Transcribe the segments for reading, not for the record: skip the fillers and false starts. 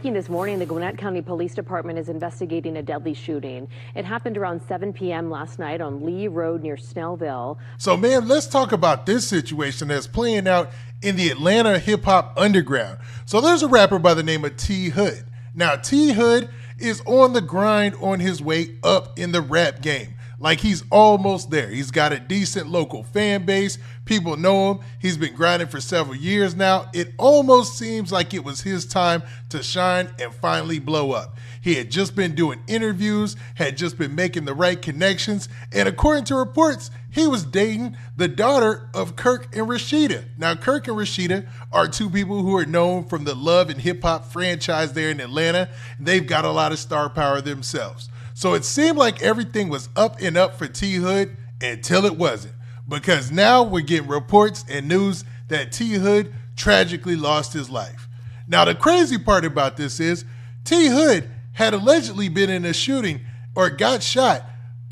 This morning, the Gwinnett County Police Department is investigating a deadly shooting. It happened around 7 p.m. last night on Lee Road near Snellville. So, man, let's talk about this situation that's playing out in the Atlanta hip hop underground. So there's a rapper by the name of T Hood. Now, T Hood is on the grind on his way up in the rap game. Like, he's almost there. He's got a decent local fan base. People know him. He's been grinding for several years now. It almost seems like it was his time to shine and finally blow up. He had just been doing interviews, had just been making the right connections, and according to reports, he was dating the daughter of Kirk and Rasheeda. Now, Kirk and Rasheeda are two people who are known from the Love and Hip Hop franchise there in Atlanta. They've got a lot of star power themselves. So it seemed like everything was up and up for T Hood until it wasn't. Because now we're getting reports and news that T Hood tragically lost his life. Now, the crazy part about this is T Hood had allegedly been in a shooting or got shot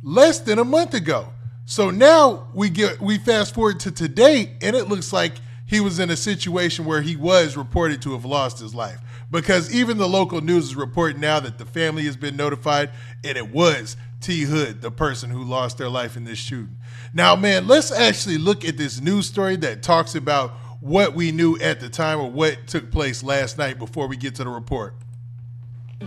less than a month ago. So now we fast forward to today, and it looks like he was in a situation where he was reported to have lost his life. Because even the local news is reporting now that the family has been notified, and it was T Hood, the person who lost their life in this shooting. Now, man, let's actually look at this news story that talks about what we knew at the time or what took place last night before we get to the report.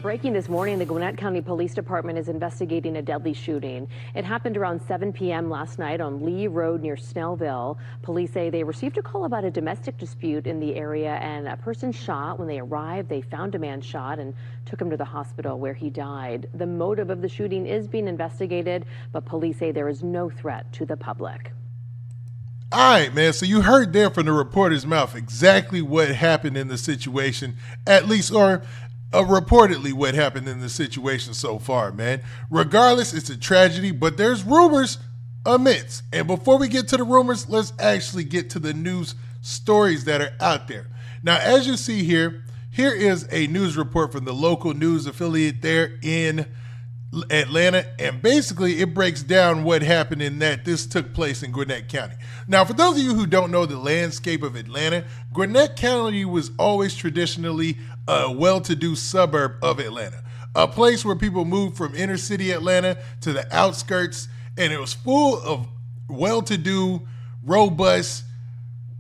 Breaking this morning, the Gwinnett County Police Department is investigating a deadly shooting. It happened around 7 p.m. last night on Lee Road near Snellville. Police say they received a call about a domestic dispute in the area and a person shot. When they arrived, they found a man shot and took him to the hospital where he died. The motive of the shooting is being investigated, but police say there is no threat to the public. All right, man. So you heard there from the reporter's mouth exactly what happened in the situation, at least, or reportedly what happened in the situation so far, man. Regardless, it's a tragedy, but there's rumors amidst. And before we get to the rumors, let's actually get to the news stories that are out there. Now, as you see here, here is a news report from the local news affiliate there in Atlanta, and basically it breaks down what happened in that this took place in Gwinnett County. Now, for those of you who don't know the landscape of Atlanta, Gwinnett County was always traditionally a well-to-do suburb of Atlanta, a place where people moved from inner city Atlanta to the outskirts, and it was full of well-to-do, robust,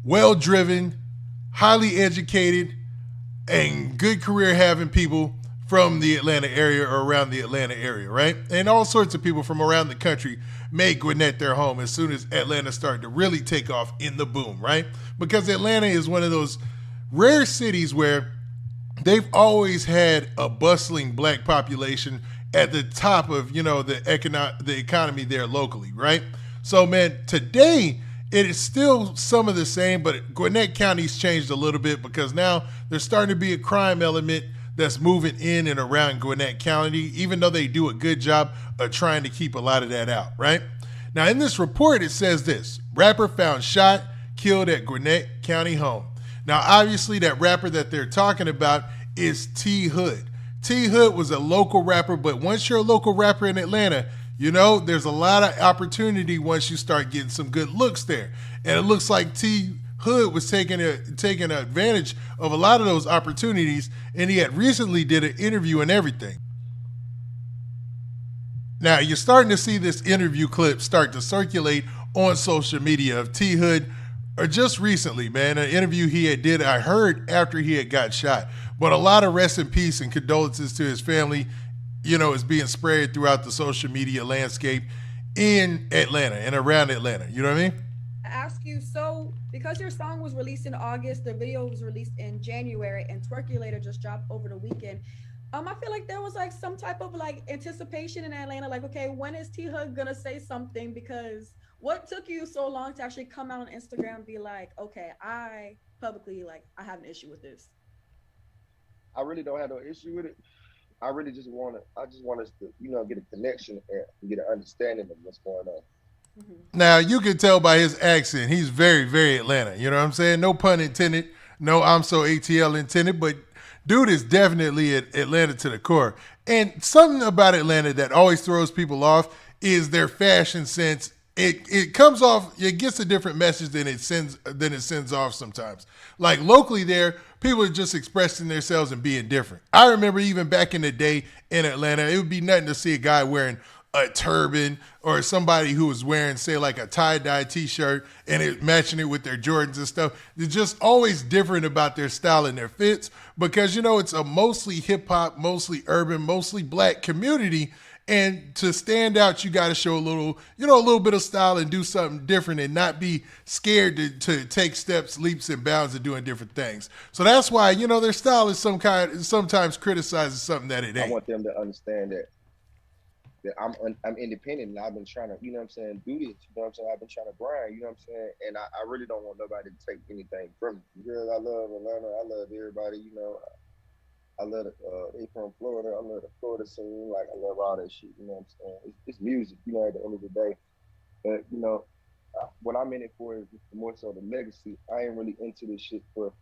well-driven, highly educated, and good career-having people from the Atlanta area or around the Atlanta area, right? And all sorts of people from around the country made Gwinnett their home as soon as Atlanta started to really take off in the boom, right? Because Atlanta is one of those rare cities where they've always had a bustling black population at the top of, the economy there locally, right? So, man, today it is still some of the same, but Gwinnett County's changed a little bit because now there's starting to be a crime element that's moving in and around Gwinnett County, even though they do a good job of trying to keep a lot of that out, right? Now, in this report, it says this: rapper found shot, killed at Gwinnett County home. Now, obviously, that rapper that they're talking about is T Hood. T Hood was a local rapper, but once you're a local rapper in Atlanta, there's a lot of opportunity once you start getting some good looks there. And it looks like T Hood was taking advantage of a lot of those opportunities, and he had recently did an interview and everything. Now, you're starting to see this interview clip start to circulate on social media of T Hood, or just recently, man, an interview he had did, I heard, after he had got shot. But a lot of rest in peace and condolences to his family, is being spread throughout the social media landscape in Atlanta and around Atlanta. You know what I mean? Ask you, so because your song was released in August, the video was released in January, and Twerkulator just dropped over the weekend. I feel like there was like some type of like anticipation in Atlanta, like, okay, when is T Hood gonna say something? Because what took you so long to actually come out on Instagram and be like, okay, I publicly, like, I have an issue with this? I really don't have no issue with it. I really just want us to, get a connection and get an understanding of what's going on. Mm-hmm. Now, you can tell by his accent, he's very, very Atlanta. You know what I'm saying? No pun intended. No, I'm so ATL intended, but dude is definitely Atlanta to the core. And something about Atlanta that always throws people off is their fashion sense. It comes off, it gets a different message than it sends off sometimes. Like locally there, people are just expressing themselves and being different. I remember even back in the day in Atlanta, it would be nothing to see a guy wearing a turban or somebody who was wearing, say, like a tie-dye t-shirt and matching it with their Jordans and stuff. They're just always different about their style and their fits because, it's a mostly hip-hop, mostly urban, mostly black community. And to stand out, you got to show a little bit of style and do something different and not be scared to take steps, leaps, and bounds and doing different things. So that's why, their style is sometimes criticized as something that it ain't. I want them to understand that I'm independent and I've been trying to, do this, I've been trying to grind, and I really don't want nobody to take anything from me. Because I love Atlanta, I love everybody, I love they from Florida, I love the Florida scene, like I love all that shit, it's music, at the end of the day. But, what I'm in it for is more so the legacy. I ain't really into this shit for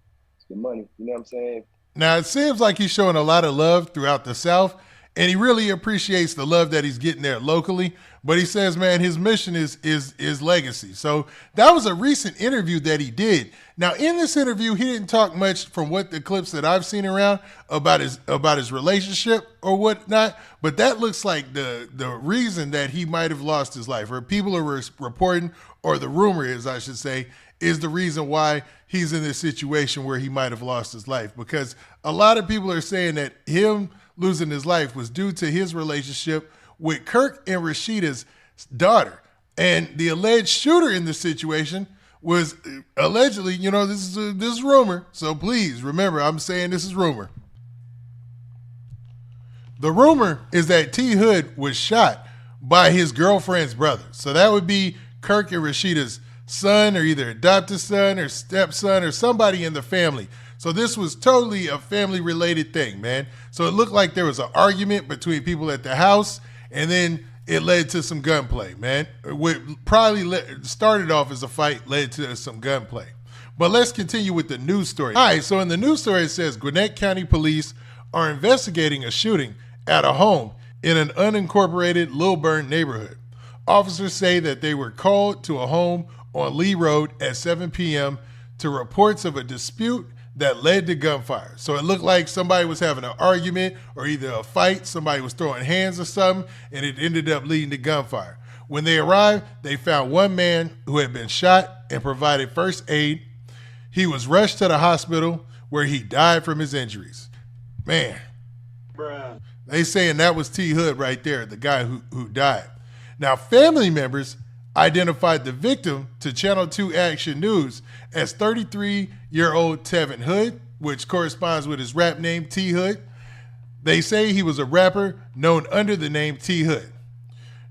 the money, you know what I'm saying? Now, it seems like he's showing a lot of love throughout the South, and he really appreciates the love that he's getting there locally. But he says, man, his mission is legacy. So that was a recent interview that he did. Now, in this interview, he didn't talk much from what the clips that I've seen around about his relationship or whatnot. But that looks like the reason that he might have lost his life, or people are reporting, or the rumor is, I should say, is the reason why he's in this situation where he might have lost his life. Because a lot of people are saying that him losing his life was due to his relationship with Kirk and Rasheeda's daughter. And the alleged shooter in the situation was allegedly, this is rumor. So please remember, I'm saying this is rumor. The rumor is that T Hood was shot by his girlfriend's brother. So that would be Kirk and Rasheeda's son, or either adopted son or stepson or somebody in the family. So this was totally a family-related thing, man. So it looked like there was an argument between people at the house, and then it led to some gunplay, man. What probably started off as a fight led to some gunplay. But let's continue with the news story. All right, so in the news story, it says Gwinnett County Police are investigating a shooting at a home in an unincorporated Lilburn neighborhood. Officers say that they were called to a home on Lee Road at 7 p.m. to reports of a dispute that led to gunfire. So it looked like somebody was having an argument or either a fight, somebody was throwing hands or something, and it ended up leading to gunfire. When they arrived, they found one man who had been shot and provided first aid. He was rushed to the hospital where he died from his injuries. Man, bruh. They saying that was T Hood right there, the guy who died. Now, family members identified the victim to Channel 2 Action News as 33-year-old Tevin Hood, which corresponds with his rap name, T Hood. They say he was a rapper known under the name T Hood.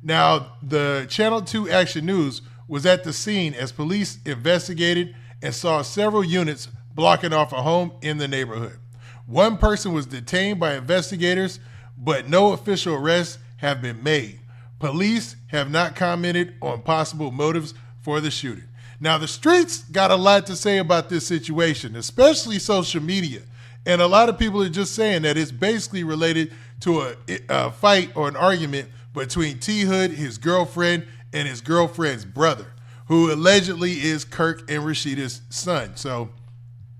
Now, the Channel 2 Action News was at the scene as police investigated and saw several units blocking off a home in the neighborhood. One person was detained by investigators, but no official arrests have been made. Police have not commented on possible motives for the shooting. Now, the streets got a lot to say about this situation, especially social media. And a lot of people are just saying that it's basically related to a fight or an argument between T Hood, his girlfriend, and his girlfriend's brother, who allegedly is Kirk and Rasheeda's son. So,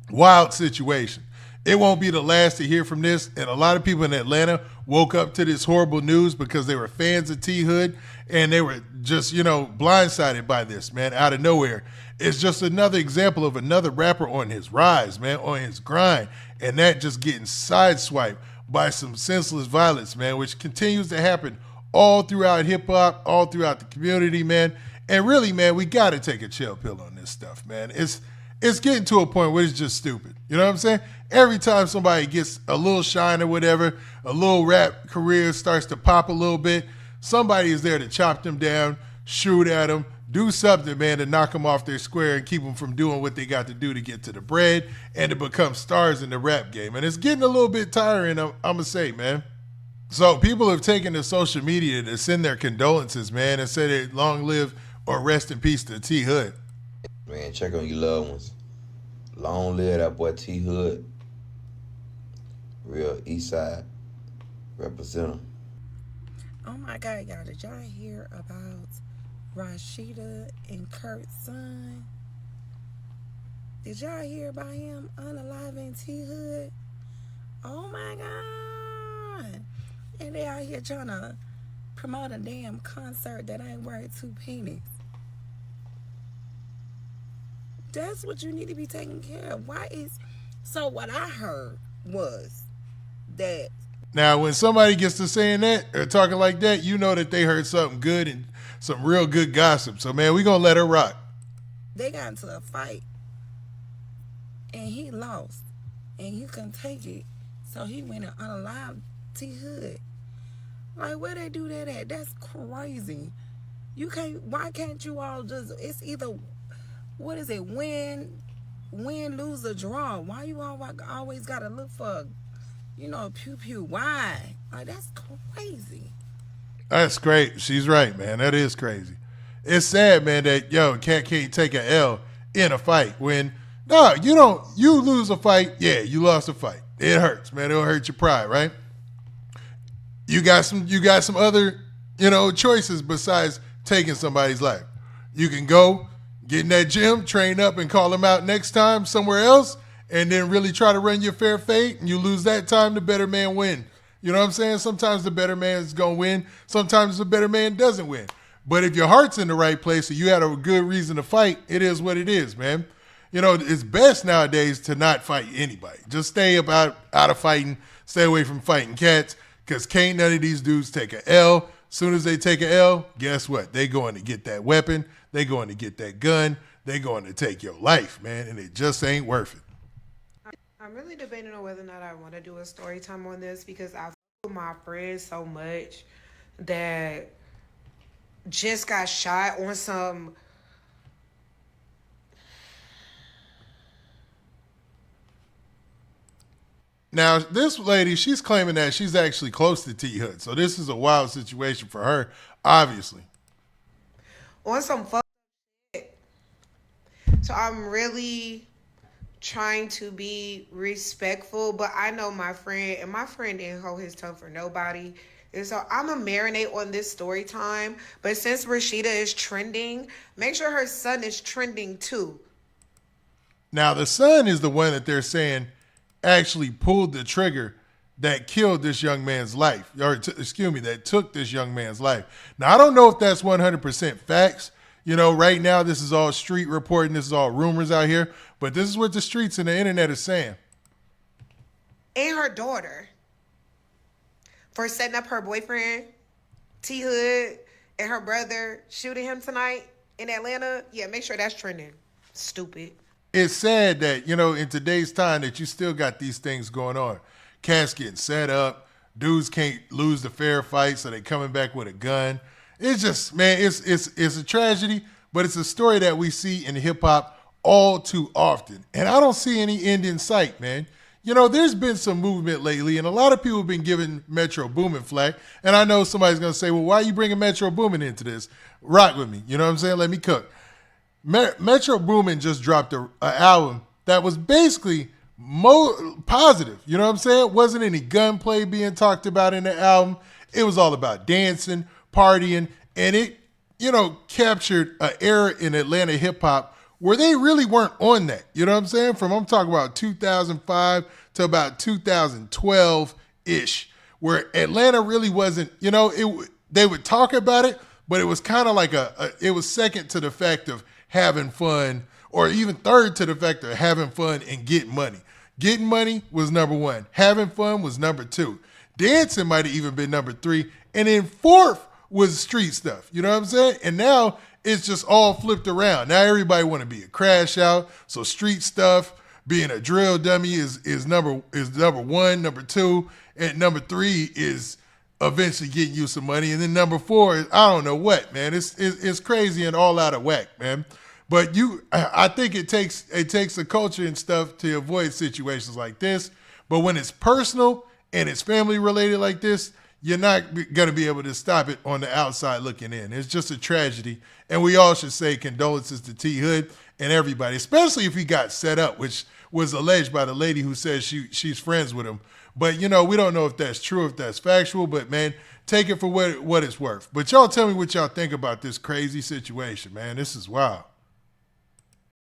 wild situation. It won't be the last to hear from this, and a lot of people in Atlanta woke up to this horrible news because they were fans of T Hood, and they were just, blindsided by this, man, out of nowhere. It's just another example of another rapper on his rise, man, on his grind, and that just getting sideswiped by some senseless violence, man, which continues to happen all throughout hip-hop, all throughout the community, man. And really, man, we got to take a chill pill on this stuff, man. It's getting to a point where it's just stupid. You know what I'm saying? Every time somebody gets a little shine or whatever, a little rap career starts to pop a little bit, somebody is there to chop them down, shoot at them, do something, man, to knock them off their square and keep them from doing what they got to do to get to the bread and to become stars in the rap game. And it's getting a little bit tiring, I'm going to say, man. So people have taken to social media to send their condolences, man, and say that long live or rest in peace to T Hood. Man, check on your loved ones. Long live that boy T Hood. Real East Side. Represent him. Oh my God, y'all, did y'all hear about Rasheeda and Kurt's son? Did y'all hear about him unaliving T Hood? Oh my God. And they out here trying to promote a damn concert that ain't worth 2 pennies. That's what you need to be taking care of. So what I heard was that. Now, when somebody gets to saying that or talking like that, you know that they heard something good and some real good gossip. So, man, we going to let her rock. They got into a fight and he lost and he couldn't take it. So he went and unalived T Hood. Like, where they do that at? That's crazy. Why can't you all just, it's either, what is it, win, lose, or draw? Why you always got to look for, pew-pew? Why? Like, that's crazy. That's great. She's right, man. That is crazy. It's sad, man, that, cat can't take an L in a fight when, no, you lose a fight, yeah, you lost a fight. It hurts, man. It'll hurt your pride, right? You got some other, choices besides taking somebody's life. You can go get in that gym, train up, and call them out next time somewhere else, and then really try to run your fair fate, and you lose that time, the better man win. You know what I'm saying? Sometimes the better man is going to win. Sometimes the better man doesn't win. But if your heart's in the right place and you had a good reason to fight, it is what it is, man. It's best nowadays to not fight anybody. Just stay out of fighting. Stay away from fighting cats because can't none of these dudes take an L. Soon as they take an L, guess what? They going to get that weapon. They going to get that gun. They going to take your life, man, and it just ain't worth it. I'm really debating on whether or not I want to do a story time on this because I with my friends so much that just got shot on some. Now, this lady, she's claiming that she's actually close to T Hood. So this is a wild situation for her, obviously. On some fuck shit. So I'm really trying to be respectful, but I know my friend, and my friend didn't hold his tongue for nobody. And so I'm going to marinate on this story time. But since Rasheeda is trending, make sure her son is trending too. Now, the son is the one that they're saying actually pulled the trigger that killed this young man's life, that took this young man's life. Now, I don't know if that's 100% facts. Right now, this is all street reporting. This is all rumors out here. But this is what the streets and the internet is saying. And her daughter. For setting up her boyfriend, T Hood, and her brother shooting him tonight in Atlanta. Yeah, make sure that's trending. Stupid. It's sad that, in today's time that you still got these things going on. Cats getting set up. Dudes can't lose the fair fight, so they coming back with a gun. It's just, man, it's a tragedy, but it's a story that we see in hip-hop all too often. And I don't see any end in sight, man. There's been some movement lately, and a lot of people have been giving Metro Boomin flack. And I know somebody's going to say, well, why are you bringing Metro Boomin into this? Rock with me. You know what I'm saying? Let me cook. Metro Boomin just dropped an album that was basically positive. You know what I'm saying? It wasn't any gunplay being talked about in the album. It was all about dancing, partying, and it, captured an era in Atlanta hip-hop where they really weren't on that. You know what I'm saying? I'm talking about 2005 to about 2012-ish, where Atlanta really wasn't, they would talk about it, but it was kind of like it was second to the fact of having fun, or even third to the fact of having fun and getting money. Getting money was number one. Having fun was number two. Dancing might have even been number three. And then fourth was street stuff. You know what I'm saying? And now it's just all flipped around. Now everybody want to be a crash out. So street stuff, being a drill dummy is number one. Number two, and number three is eventually getting you some money. And then number four is I don't know what, man. It's crazy and all out of whack, man. But I think it takes a culture and stuff to avoid situations like this. But when it's personal and it's family related like this, you're not going to be able to stop it on the outside looking in. It's just a tragedy. And we all should say condolences to T Hood and everybody, especially if he got set up, which was alleged by the lady who says she's friends with him. But, we don't know if that's true, if that's factual. But, man, take it for what it's worth. But y'all tell me what y'all think about this crazy situation, man. This is wild.